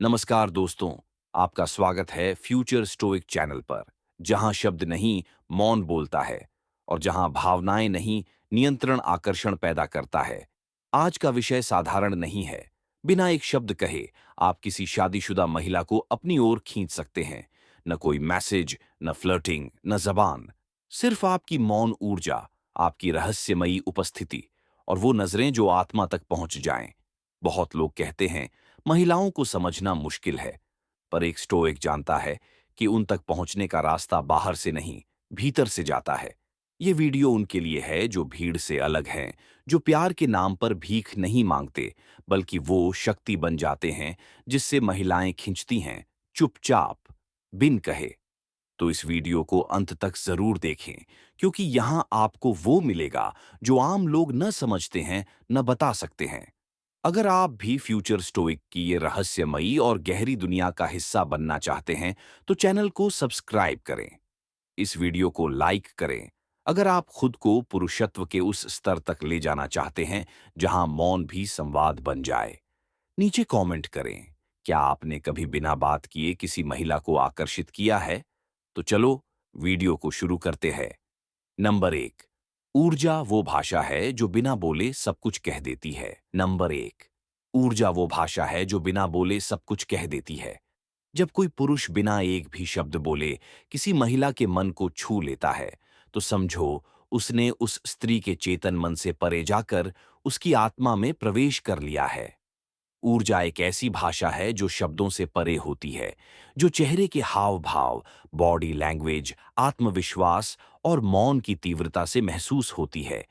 नमस्कार दोस्तों, आपका स्वागत है फ्यूचर स्टोइक चैनल पर, जहां शब्द नहीं मौन बोलता है और जहां भावनाएं नहीं नियंत्रण आकर्षण पैदा करता है। आज का विषय साधारण नहीं है। बिना एक शब्द कहे आप किसी शादीशुदा महिला को अपनी ओर खींच सकते हैं। न कोई मैसेज, न फ्लर्टिंग, न जबान, सिर्फ आपकी मौन ऊर्जा, आपकी रहस्यमयी उपस्थिति और वो नजरें जो आत्मा तक पहुंच जाएं। बहुत लोग कहते हैं महिलाओं को समझना मुश्किल है, पर एक स्टोइक जानता है कि उन तक पहुंचने का रास्ता बाहर से नहीं, भीतर से जाता है। ये वीडियो उनके लिए है जो भीड़ से अलग हैं, जो प्यार के नाम पर भीख नहीं मांगते, बल्कि वो शक्ति बन जाते हैं जिससे महिलाएं खिंचती हैं, चुपचाप, बिन कहे। तो इस वीडियो को अंत तक जरूर देखें, क्योंकि यहां आपको वो मिलेगा जो आम लोग न समझते हैं, न बता सकते हैं। अगर आप भी फ्यूचर स्टोइक की ये रहस्यमयी और गहरी दुनिया का हिस्सा बनना चाहते हैं, तो चैनल को सब्सक्राइब करें, इस वीडियो को लाइक करें। अगर आप खुद को पुरुषत्व के उस स्तर तक ले जाना चाहते हैं जहां मौन भी संवाद बन जाए, नीचे कमेंट करें। क्या आपने कभी बिना बात किए किसी महिला को आकर्षित किया है? तो चलो वीडियो को शुरू करते हैं। नंबर एक, ऊर्जा वो भाषा है जो बिना बोले सब कुछ कह देती है। नंबर एक, ऊर्जा वो भाषा है जो बिना बोले सब कुछ कह देती है। जब कोई पुरुष बिना एक भी शब्द बोले किसी महिला के मन को छू लेता है, तो समझो उसने उस स्त्री के चेतन मन से परे जाकर उसकी आत्मा में प्रवेश कर लिया है। ऊर्जा एक ऐसी भाषा है जो शब्दों से परे होती है, जो चेहरे के हाव भाव, बॉडी लैंग्वेज, आत्मविश्वास और मौन की तीव्रता से महसूस होती है।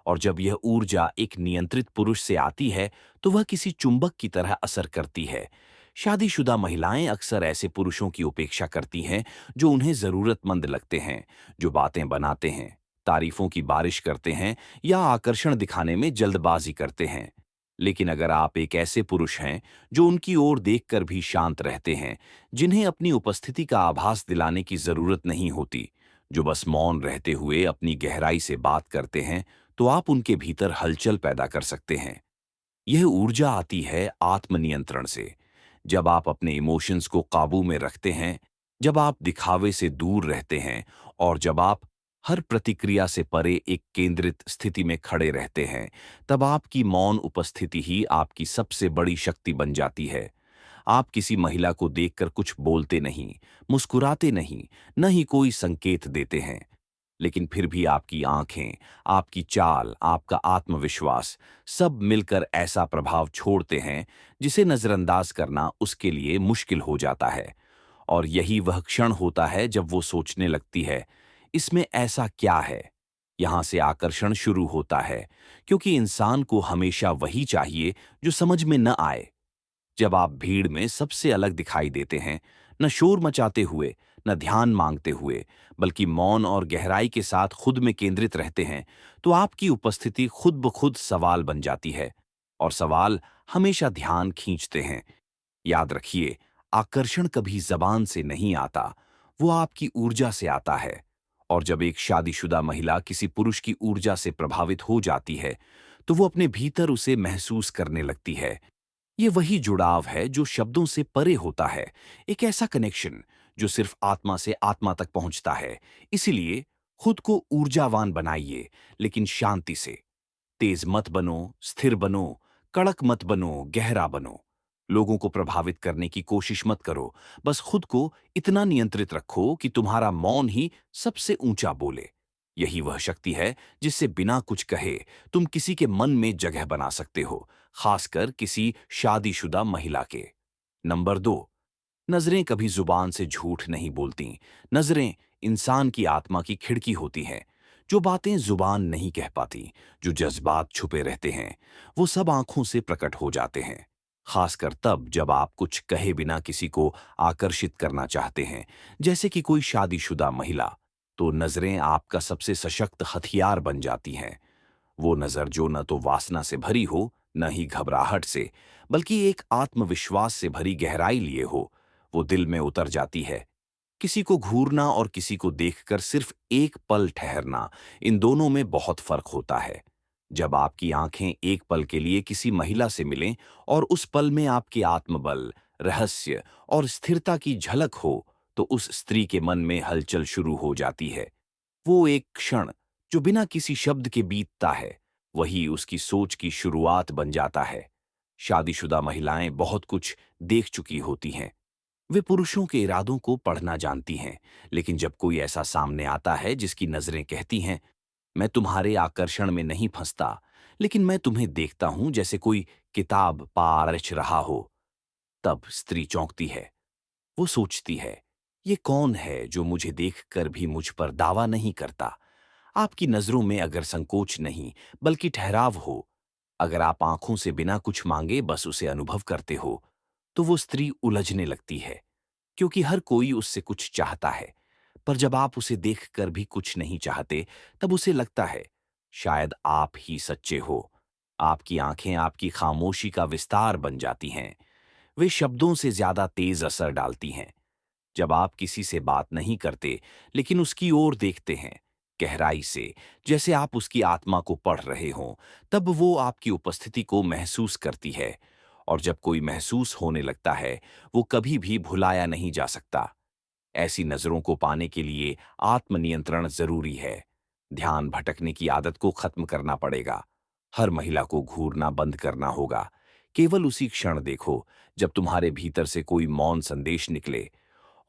और जब यह ऊर्जा एक नियंत्रित पुरुष से आती है, तो वह किसी चुंबक की तरह असर करती है। शादीशुदा महिलाएं अक्सर ऐसे पुरुषों की उपेक्षा करती हैं जो उन्हें जरूरतमंद लगते हैं, जो बातें बनाते हैं, तारीफों की बारिश करते हैं या आकर्षण दिखाने में जल्दबाजी करते हैं। लेकिन अगर आप एक ऐसे पुरुष हैं जो उनकी ओर देखकर भी शांत रहते हैं, जिन्हें अपनी उपस्थिति का आभास दिलाने की जरूरत नहीं होती, जो बस मौन रहते हुए अपनी गहराई से बात करते हैं, तो आप उनके भीतर हलचल पैदा कर सकते हैं। यह ऊर्जा आती है आत्मनियंत्रण से। जब आप अपने इमोशंस को काबू में रखते हैं, जब आप दिखावे से दूर रहते हैं और जब आप हर प्रतिक्रिया से परे एक केंद्रित स्थिति में खड़े रहते हैं, तब आपकी मौन उपस्थिति ही आपकी सबसे बड़ी शक्ति बन जाती है। आप किसी महिला को देखकर कुछ बोलते नहीं, मुस्कुराते नहीं, न ही कोई संकेत देते हैं, लेकिन फिर भी आपकी आंखें, आपकी चाल, आपका आत्मविश्वास सब मिलकर ऐसा प्रभाव छोड़ते हैं जिसे नजरअंदाज करना उसके लिए मुश्किल हो जाता है। और यही वह क्षण होता है जब वो सोचने लगती है, इसमें ऐसा क्या है? यहां से आकर्षण शुरू होता है, क्योंकि इंसान को हमेशा वही चाहिए जो समझ में न आए। जब आप भीड़ में सबसे अलग दिखाई देते हैं, न शोर मचाते हुए, न ध्यान मांगते हुए, बल्कि मौन और गहराई के साथ खुद में केंद्रित रहते हैं, तो आपकी उपस्थिति खुद ब खुद सवाल बन जाती है। और सवाल हमेशा ध्यान खींचते हैं। याद रखिए, आकर्षण कभी जबान से नहीं आता, वो आपकी ऊर्जा से आता है। और जब एक शादीशुदा महिला किसी पुरुष की ऊर्जा से प्रभावित हो जाती है, तो वो अपने भीतर उसे महसूस करने लगती है। ये वही जुड़ाव है जो शब्दों से परे होता है, एक ऐसा कनेक्शन जो सिर्फ आत्मा से आत्मा तक पहुंचता है। इसीलिए खुद को ऊर्जावान बनाइए, लेकिन शांति से। तेज मत बनो, स्थिर बनो, कड़क मत बनो, गहरा बनो। लोगों को प्रभावित करने की कोशिश मत करो, बस खुद को इतना नियंत्रित रखो कि तुम्हारा मौन ही सबसे ऊंचा बोले। यही वह शक्ति है जिससे बिना कुछ कहे तुम किसी के मन में जगह बना सकते हो, खासकर किसी शादीशुदा महिला के। नंबर दो, नजरें कभी जुबान से झूठ नहीं बोलती। नजरें इंसान की आत्मा की खिड़की होती हैं। जो बातें जुबान नहीं कह पाती, जो जज्बात छुपे रहते हैं, वो सब आंखों से प्रकट हो जाते हैं। खासकर तब जब आप कुछ कहे बिना किसी को आकर्षित करना चाहते हैं, जैसे कि कोई शादीशुदा महिला, तो नजरें आपका सबसे सशक्त हथियार बन जाती हैं। वो नजर जो न तो वासना से भरी हो, न ही घबराहट से, बल्कि एक आत्मविश्वास से भरी गहराई लिए हो, वो दिल में उतर जाती है। किसी को घूरना और किसी को देखकर सिर्फ एक पल ठहरना, इन दोनों में बहुत फर्क होता है। जब आपकी आंखें एक पल के लिए किसी महिला से मिलें और उस पल में आपके आत्मबल, रहस्य और स्थिरता की झलक हो, तो उस स्त्री के मन में हलचल शुरू हो जाती है। वो एक क्षण जो बिना किसी शब्द के बीतता है, वही उसकी सोच की शुरुआत बन जाता है। शादीशुदा महिलाएं बहुत कुछ देख चुकी होती हैं। वे पुरुषों के इरादों को पढ़ना जानती हैं, लेकिन जब कोई ऐसा सामने आता है जिसकी नजरें कहती हैं, मैं तुम्हारे आकर्षण में नहीं फंसता, लेकिन मैं तुम्हें देखता हूं जैसे कोई किताब पारच रहा हो, तब स्त्री चौंकती है। वो सोचती है, ये कौन है जो मुझे देखकर भी मुझ पर दावा नहीं करता। आपकी नजरों में अगर संकोच नहीं, बल्कि ठहराव हो, अगर आप आंखों से बिना कुछ मांगे बस उसे अनुभव करते हो, तो वो स्त्री उलझने लगती है, क्योंकि हर कोई उससे कुछ चाहता है। पर जब आप उसे देखकर भी कुछ नहीं चाहते, तब उसे लगता है शायद आप ही सच्चे हो। आपकी आंखें आपकी खामोशी का विस्तार बन जाती हैं। वे शब्दों से ज्यादा तेज असर डालती हैं। जब आप किसी से बात नहीं करते, लेकिन उसकी ओर देखते हैं गहराई से, जैसे आप उसकी आत्मा को पढ़ रहे हों, तब वो आपकी उपस्थिति को महसूस करती है। और जब कोई महसूस होने लगता है, वो कभी भी भुलाया नहीं जा सकता। ऐसी नजरों को पाने के लिए आत्मनियंत्रण जरूरी है। ध्यान भटकने की आदत को खत्म करना पड़ेगा। हर महिला को घूरना बंद करना होगा। केवल उसी क्षण देखो जब तुम्हारे भीतर से कोई मौन संदेश निकले,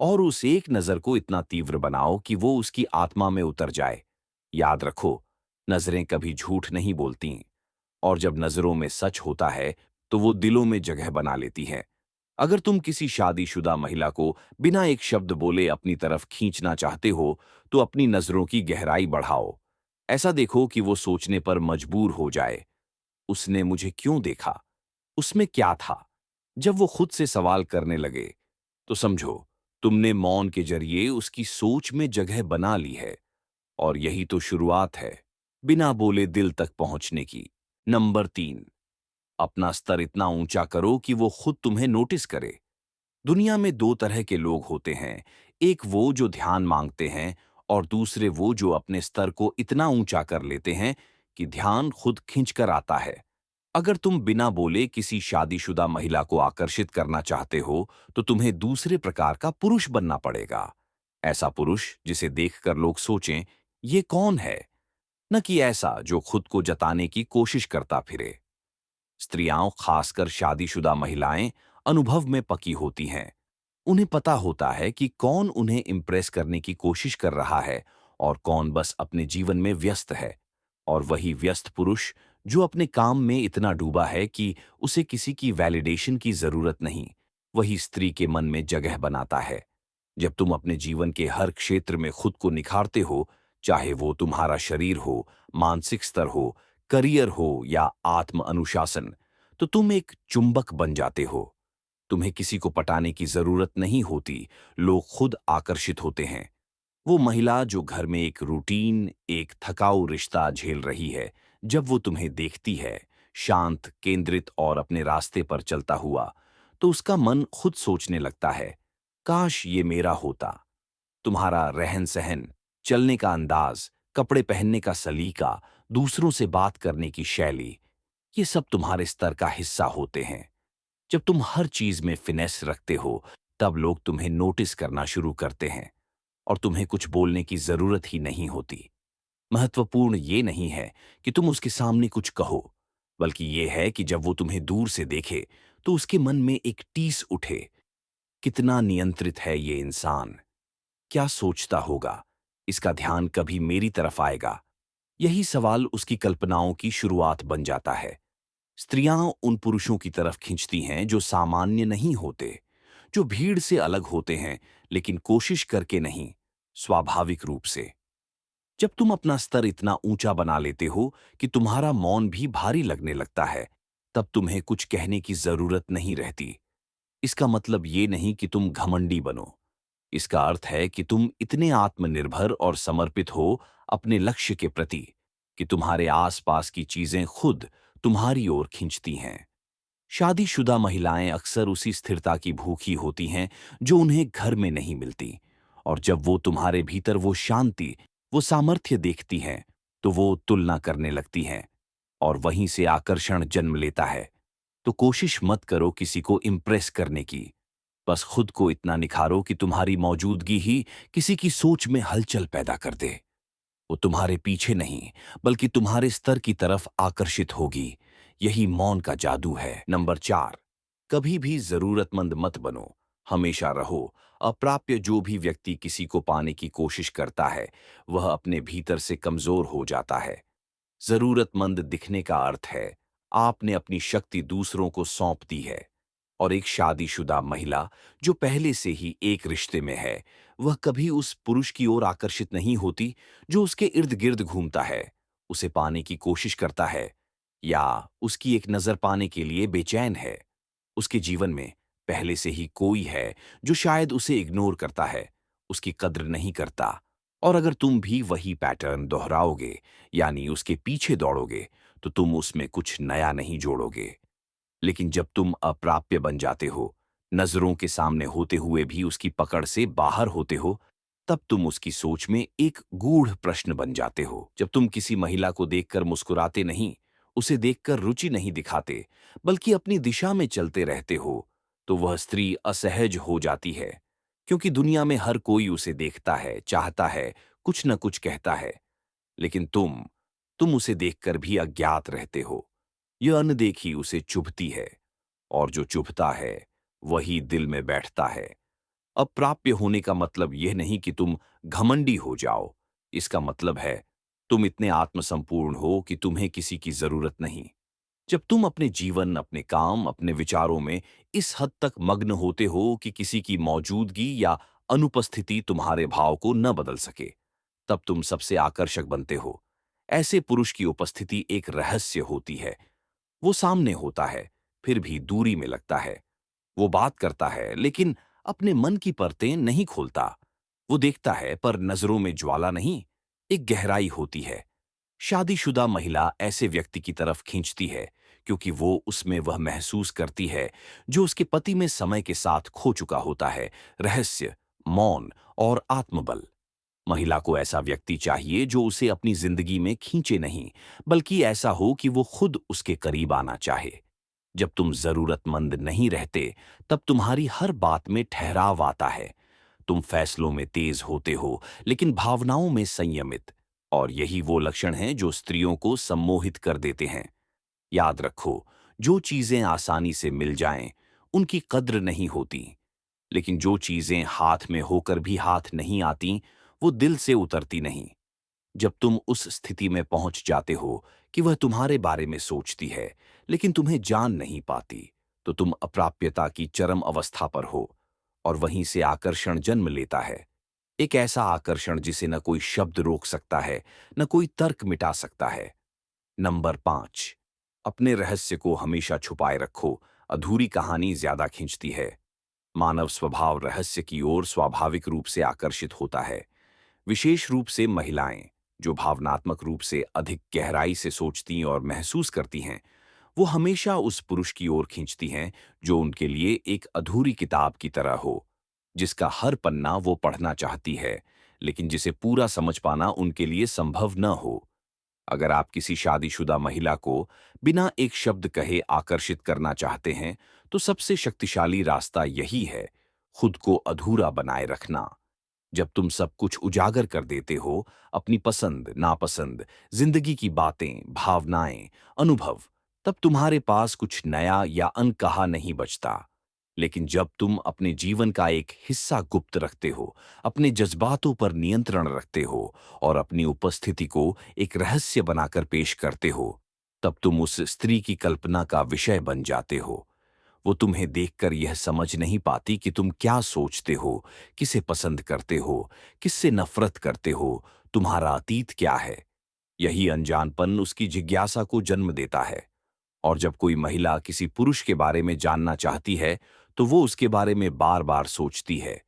और उस एक नजर को इतना तीव्र बनाओ कि वो उसकी आत्मा में उतर जाए। याद रखो, नजरें कभी झूठ नहीं बोलती, और जब नजरों में सच होता है, तो वो दिलों में जगह बना लेती हैं। अगर तुम किसी शादीशुदा महिला को बिना एक शब्द बोले अपनी तरफ खींचना चाहते हो, तो अपनी नजरों की गहराई बढ़ाओ। ऐसा देखो कि वो सोचने पर मजबूर हो जाए, उसने मुझे क्यों देखा, उसमें क्या था। जब वो खुद से सवाल करने लगे, तो समझो तुमने मौन के जरिए उसकी सोच में जगह बना ली है। और यही तो शुरुआत है, बिना बोले दिल तक पहुंचने की। नंबर 3, अपना स्तर इतना ऊंचा करो कि वो खुद तुम्हें नोटिस करे। दुनिया में दो तरह के लोग होते हैं, एक वो जो ध्यान मांगते हैं, और दूसरे वो जो अपने स्तर को इतना ऊंचा कर लेते हैं कि ध्यान खुद खींचकर आता है। अगर तुम बिना बोले किसी शादीशुदा महिला को आकर्षित करना चाहते हो, तो तुम्हें दूसरे प्रकार का पुरुष बनना पड़ेगा। ऐसा पुरुष जिसे देखकर लोग सोचें, ये कौन है, न कि ऐसा जो खुद को जताने की कोशिश करता फिरे। स्त्रियां, खासकर शादीशुदा महिलाएं, अनुभव में पकी होती हैं। उन्हें पता होता है कि कौन उन्हें इम्प्रेस करने की कोशिश कर रहा है और कौन बस अपने जीवन में व्यस्त है। और वही व्यस्त पुरुष जो अपने काम में इतना डूबा है कि उसे किसी की वैलिडेशन की जरूरत नहीं, वही स्त्री के मन में जगह बनाता है। जब तुम अपने जीवन के हर क्षेत्र में खुद को निखारते हो, चाहे वो तुम्हारा शरीर हो, मानसिक स्तर हो, करियर हो या आत्म अनुशासन, तो तुम एक चुंबक बन जाते हो। तुम्हें किसी को पटाने की जरूरत नहीं होती, लोग खुद आकर्षित होते हैं। वो महिला जो घर में एक रूटीन, एक थकाऊ रिश्ता झेल रही है, जब वो तुम्हें देखती है, शांत, केंद्रित और अपने रास्ते पर चलता हुआ, तो उसका मन खुद सोचने लगता है, काश ये मेरा होता। तुम्हारा रहन सहन, चलने का अंदाज, कपड़े पहनने का सलीका, दूसरों से बात करने की शैली, ये सब तुम्हारे स्तर का हिस्सा होते हैं। जब तुम हर चीज में फिनेस रखते हो, तब लोग तुम्हें नोटिस करना शुरू करते हैं, और तुम्हें कुछ बोलने की जरूरत ही नहीं होती। महत्वपूर्ण ये नहीं है कि तुम उसके सामने कुछ कहो, बल्कि ये है कि जब वो तुम्हें दूर से देखे, तो उसके मन में एक टीस उठे, कितना नियंत्रित है ये इंसान, क्या सोचता होगा, इसका ध्यान कभी मेरी तरफ आएगा। यही सवाल उसकी कल्पनाओं की शुरुआत बन जाता है। स्त्रियां उन पुरुषों की तरफ खींचती हैं जो सामान्य नहीं होते, जो भीड़ से अलग होते हैं, लेकिन कोशिश करके नहीं, स्वाभाविक रूप से। जब तुम अपना स्तर इतना ऊंचा बना लेते हो कि तुम्हारा मौन भी भारी लगने लगता है, तब तुम्हें कुछ कहने की जरूरत नहीं रहती। इसका मतलब ये नहीं कि तुम घमंडी बनो। इसका अर्थ है कि तुम इतने आत्मनिर्भर और समर्पित हो अपने लक्ष्य के प्रति, कि तुम्हारे आसपास की चीजें खुद तुम्हारी ओर खींचती हैं। शादीशुदा महिलाएं अक्सर उसी स्थिरता की भूखी होती हैं जो उन्हें घर में नहीं मिलती। और जब वो तुम्हारे भीतर वो शांति, वो सामर्थ्य देखती हैं, तो वो तुलना करने लगती हैं, और वहीं से आकर्षण जन्म लेता है। तो कोशिश मत करो किसी को इम्प्रेस करने की, बस खुद को इतना निखारो कि तुम्हारी मौजूदगी ही किसी की सोच में हलचल पैदा कर दे। वो तुम्हारे पीछे नहीं, बल्कि तुम्हारे स्तर की तरफ आकर्षित होगी। यही मौन का जादू है। नंबर 4, कभी भी जरूरतमंद मत बनो, हमेशा रहो अप्राप्य। जो भी व्यक्ति किसी को पाने की कोशिश करता है, वह अपने भीतर से कमजोर हो जाता है। जरूरतमंद दिखने का अर्थ है आपने अपनी शक्ति दूसरों को सौंप दी है। और एक शादीशुदा महिला जो पहले से ही एक रिश्ते में है, वह कभी उस पुरुष की ओर आकर्षित नहीं होती जो उसके इर्द गिर्द घूमता है, उसे पाने की कोशिश करता है, या उसकी एक नजर पाने के लिए बेचैन है। उसके जीवन में पहले से ही कोई है जो शायद उसे इग्नोर करता है, उसकी कद्र नहीं करता। और अगर तुम भी वही पैटर्न दोहराओगे, यानी उसके पीछे दौड़ोगे, तो तुम उसमें कुछ नया नहीं जोड़ोगे। लेकिन जब तुम अप्राप्य बन जाते हो, नजरों के सामने होते हुए भी उसकी पकड़ से बाहर होते हो, तब तुम उसकी सोच में एक गूढ़ प्रश्न बन जाते हो। जब तुम किसी महिला को देखकर मुस्कुराते नहीं, उसे देखकर रुचि नहीं दिखाते, बल्कि अपनी दिशा में चलते रहते हो, तो वह स्त्री असहज हो जाती है। क्योंकि दुनिया में हर कोई उसे देखता है, चाहता है, कुछ न कुछ कहता है। लेकिन तुम उसे देखकर भी अज्ञात रहते हो। यह अनदेखी उसे चुभती है, और जो चुभता है वही दिल में बैठता है। अप्राप्य होने का मतलब यह नहीं कि तुम घमंडी हो जाओ। इसका मतलब है तुम इतने आत्मसंपूर्ण हो कि तुम्हें किसी की जरूरत नहीं। जब तुम अपने जीवन, अपने काम, अपने विचारों में इस हद तक मग्न होते हो कि किसी की मौजूदगी या अनुपस्थिति तुम्हारे भाव को न बदल सके, तब तुम सबसे आकर्षक बनते हो। ऐसे पुरुष की उपस्थिति एक रहस्य होती है। वो सामने होता है, फिर भी दूरी में लगता है। वो बात करता है, लेकिन अपने मन की परतें नहीं खोलता। वो देखता है, पर नजरों में ज्वाला नहीं, एक गहराई होती है। शादीशुदा महिला ऐसे व्यक्ति की तरफ खींचती है, क्योंकि वो उसमें वह महसूस करती है जो उसके पति में समय के साथ खो चुका होता है: रहस्य, मौन और आत्मबल। महिला को ऐसा व्यक्ति चाहिए जो उसे अपनी जिंदगी में खींचे नहीं, बल्कि ऐसा हो कि वो खुद उसके करीब आना चाहे। जब तुम जरूरतमंद नहीं रहते, तब तुम्हारी हर बात में ठहराव आता है। तुम फैसलों में तेज होते हो, लेकिन भावनाओं में संयमित। और यही वो लक्षण हैं जो स्त्रियों को सम्मोहित कर देते हैं। याद रखो, जो चीजें आसानी से मिल जाएं, उनकी कद्र नहीं होती। लेकिन जो चीजें हाथ में होकर भी हाथ नहीं आती, वो दिल से उतरती नहीं। जब तुम उस स्थिति में पहुंच जाते हो कि वह तुम्हारे बारे में सोचती है, लेकिन तुम्हें जान नहीं पाती, तो तुम अप्राप्यता की चरम अवस्था पर हो। और वहीं से आकर्षण जन्म लेता है। एक ऐसा आकर्षण जिसे न कोई शब्द रोक सकता है, न कोई तर्क मिटा सकता है। नंबर 5, अपने रहस्य को हमेशा छुपाए रखो। अधूरी कहानी ज्यादा खींचती है। मानव स्वभाव रहस्य की ओर स्वाभाविक रूप से आकर्षित होता है। विशेष रूप से महिलाएं, जो भावनात्मक रूप से अधिक गहराई से सोचती और महसूस करती हैं, वो हमेशा उस पुरुष की ओर खींचती हैं जो उनके लिए एक अधूरी किताब की तरह हो, जिसका हर पन्ना वो पढ़ना चाहती है, लेकिन जिसे पूरा समझ पाना उनके लिए संभव न हो। अगर आप किसी शादीशुदा महिला को बिना एक शब्द कहे आकर्षित करना चाहते हैं, तो सबसे शक्तिशाली रास्ता यही है: खुद को अधूरा बनाए रखना। जब तुम सब कुछ उजागर कर देते हो, अपनी पसंद, नापसंद, जिंदगी की बातें, भावनाएं, अनुभव, तब तुम्हारे पास कुछ नया या अनकहा नहीं बचता। लेकिन जब तुम अपने जीवन का एक हिस्सा गुप्त रखते हो, अपने जज्बातों पर नियंत्रण रखते हो और अपनी उपस्थिति को एक रहस्य बनाकर पेश करते हो, तब तुम उस स्त्री की कल्पना का विषय बन जाते हो। वो तुम्हें देखकर यह समझ नहीं पाती कि तुम क्या सोचते हो, किसे पसंद करते हो, किससे नफरत करते हो, तुम्हारा अतीत क्या है। यही अनजानपन उसकी जिज्ञासा को जन्म देता है। और जब कोई महिला किसी पुरुष के बारे में जानना चाहती है, तो वो उसके बारे में बार बार सोचती है।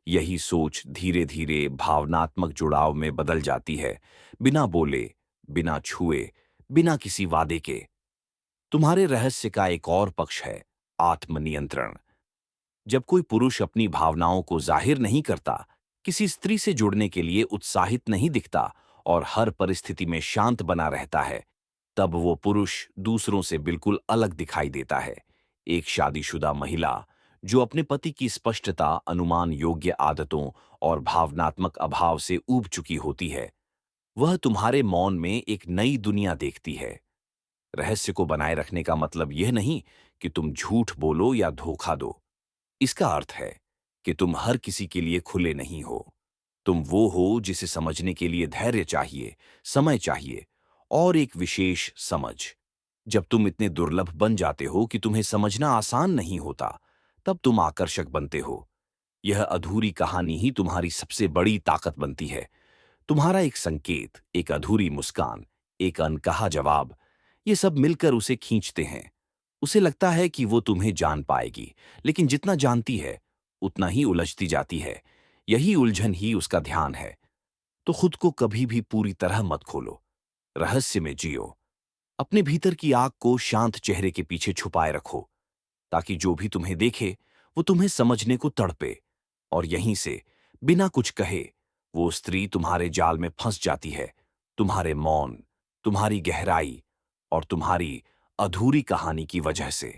यही सोच धीरे धीरे भावनात्मक जुड़ाव में बदल जाती है, बिना बोले, बिना छुए, बिना किसी वादे के। तुम्हारे रहस्य का एक और पक्ष है आत्मनियंत्रण। जब कोई पुरुष अपनी भावनाओं को जाहिर नहीं करता, किसी स्त्री से जुड़ने के लिए उत्साहित नहीं दिखता और हर परिस्थिति में शांत बना रहता है, तब वो पुरुष दूसरों से बिल्कुल अलग दिखाई देता है। एक शादीशुदा महिला जो अपने पति की स्पष्टता, अनुमान योग्य आदतों और भावनात्मक अभाव से ऊब चुकी होती है, वह तुम्हारे मौन में एक नई दुनिया देखती है। रहस्य को बनाए रखने का मतलब यह नहीं कि तुम झूठ बोलो या धोखा दो। इसका अर्थ है कि तुम हर किसी के लिए खुले नहीं हो। तुम वो हो जिसे समझने के लिए धैर्य चाहिए, समय चाहिए और एक विशेष समझ। जब तुम इतने दुर्लभ बन जाते हो कि तुम्हें समझना आसान नहीं होता, तब तुम आकर्षक बनते हो। यह अधूरी कहानी ही तुम्हारी सबसे बड़ी ताकत बनती है। तुम्हारा एक संकेत, एक अधूरी मुस्कान, एक अनकहा जवाब, ये सब मिलकर उसे खींचते हैं। उसे लगता है कि वो तुम्हें जान पाएगी, लेकिन जितना जानती है, उतना ही उलझती जाती है। यही उलझन ही उसका ध्यान है। तो खुद को कभी भी पूरी तरह मत खोलो। रहस्य में जियो। अपने भीतर की आग को शांत चेहरे के पीछे छुपाए रखो, ताकि जो भी तुम्हें देखे, वो तुम्हें समझने को तड़पे। और यहीं से, बिना कुछ कहे, वो स्त्री तुम्हारे जाल में फंस जाती है। तुम्हारे मौन, तुम्हारी गहराई और तुम्हारी अधूरी कहानी की वजह से।